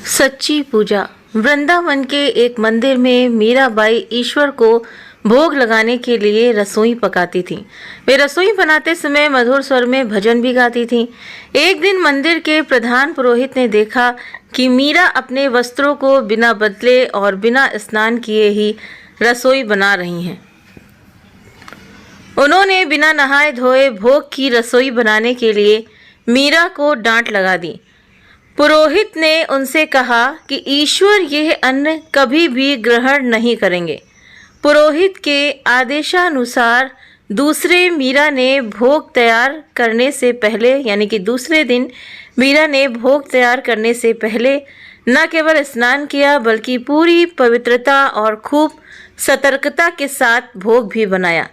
सच्ची पूजा। वृंदावन के एक मंदिर में मीराबाई ईश्वर को भोग लगाने के लिए रसोई पकाती थीं। वे रसोई बनाते समय मधुर स्वर में भजन भी गाती थीं। एक दिन मंदिर के प्रधान पुरोहित ने देखा कि मीरा अपने वस्त्रों को बिना बदले और बिना स्नान किए ही रसोई बना रही हैं। उन्होंने बिना नहाए धोए भोग की रसोई बनाने के लिए मीरा को डांट लगा दी। पुरोहित ने उनसे कहा कि ईश्वर यह अन्न कभी भी ग्रहण नहीं करेंगे। पुरोहित के आदेशानुसार दूसरे दिन मीरा ने भोग तैयार करने से पहले न केवल स्नान किया बल्कि पूरी पवित्रता और खूब सतर्कता के साथ भोग भी बनाया।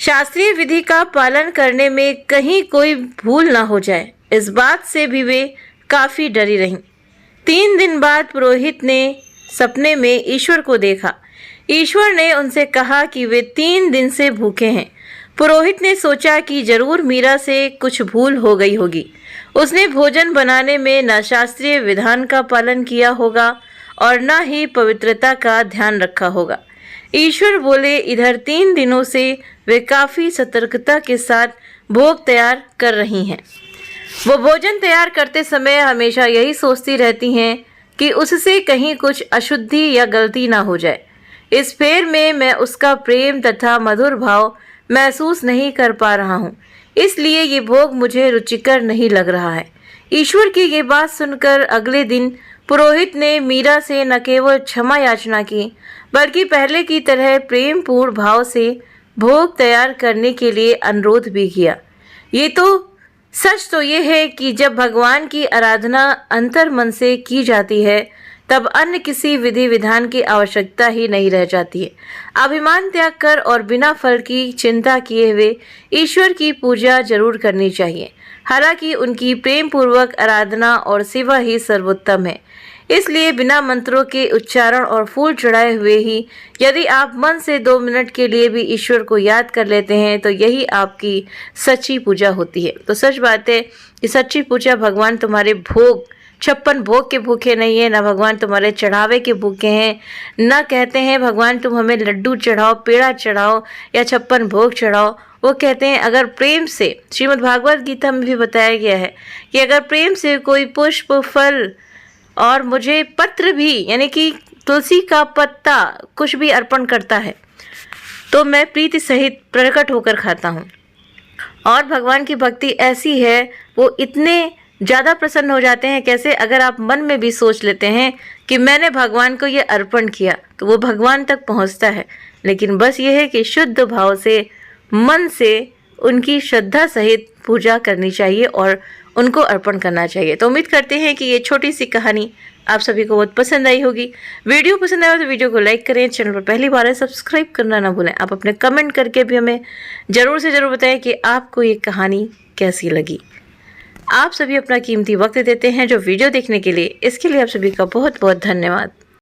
शास्त्रीय विधि का पालन करने में कहीं कोई भूल न हो जाए, इस बात से भी वे काफी डरी रहीं। 3 दिन बाद पुरोहित ने सपने में ईश्वर को देखा। ईश्वर ने उनसे कहा कि वे 3 दिन से भूखे हैं। पुरोहित ने सोचा कि जरूर मीरा से कुछ भूल हो गई होगी। उसने भोजन बनाने में न शास्त्रीय विधान का पालन किया होगा और न ही पवित्रता का ध्यान रखा होगा। ईश्वर बोले, इधर 3 दिनों से वे काफी सतर्कता के साथ भोग तैयार कर रही हैं। वो भोजन तैयार करते समय हमेशा यही सोचती रहती हैं कि उससे कहीं कुछ अशुद्धि या गलती ना हो जाए। इस फेर में मैं उसका प्रेम तथा मधुर भाव महसूस नहीं कर पा रहा हूँ, इसलिए ये भोग मुझे रुचिकर नहीं लग रहा है। ईश्वर की ये बात सुनकर अगले दिन पुरोहित ने मीरा से न केवल क्षमा याचना की बल्कि पहले की तरह प्रेम पूर्ण भाव से भोग तैयार करने के लिए अनुरोध भी किया। सच तो ये है कि जब भगवान की आराधना अंतर मन से की जाती है तब अन्य किसी विधि विधान की आवश्यकता ही नहीं रह जाती है। अभिमान त्याग कर और बिना फल की चिंता किए हुए ईश्वर की पूजा जरूर करनी चाहिए। हालांकि उनकी प्रेम पूर्वक आराधना और सेवा ही सर्वोत्तम है। इसलिए बिना मंत्रों के उच्चारण और फूल चढ़ाए हुए ही यदि आप मन से 2 मिनट के लिए भी ईश्वर को याद कर लेते हैं तो यही आपकी सच्ची पूजा होती है। तो सच बात है कि सच्ची पूजा भगवान तुम्हारे 56 भोग के भूखे नहीं है, ना भगवान तुम्हारे चढ़ावे के भूखे हैं। न कहते हैं भगवान तुम हमें लड्डू चढ़ाओ, पेड़ा चढ़ाओ या 56 भोग चढ़ाओ। वो कहते हैं अगर प्रेम से, श्रीमद् भागवत गीता में भी बताया गया है कि अगर प्रेम से कोई पुष्प, फल और मुझे पत्र भी यानी कि तुलसी का पत्ता कुछ भी अर्पण करता है तो मैं प्रीति सहित प्रकट होकर खाता हूँ। और भगवान की भक्ति ऐसी है, वो इतने ज़्यादा प्रसन्न हो जाते हैं। कैसे? अगर आप मन में भी सोच लेते हैं कि मैंने भगवान को ये अर्पण किया तो वो भगवान तक पहुँचता है। लेकिन बस ये है कि शुद्ध भाव से, मन से उनकी श्रद्धा सहित पूजा करनी चाहिए और उनको अर्पण करना चाहिए। तो उम्मीद करते हैं कि ये छोटी सी कहानी आप सभी को बहुत पसंद आई होगी। वीडियो पसंद आया तो वीडियो को लाइक करें, चैनल पर पहली बार है सब्सक्राइब करना ना भूलें। आप अपने कमेंट करके भी हमें ज़रूर से ज़रूर बताएं कि आपको ये कहानी कैसी लगी। आप सभी अपना कीमती वक्त देते हैं जो वीडियो देखने के लिए, इसके लिए आप सभी का बहुत बहुत धन्यवाद।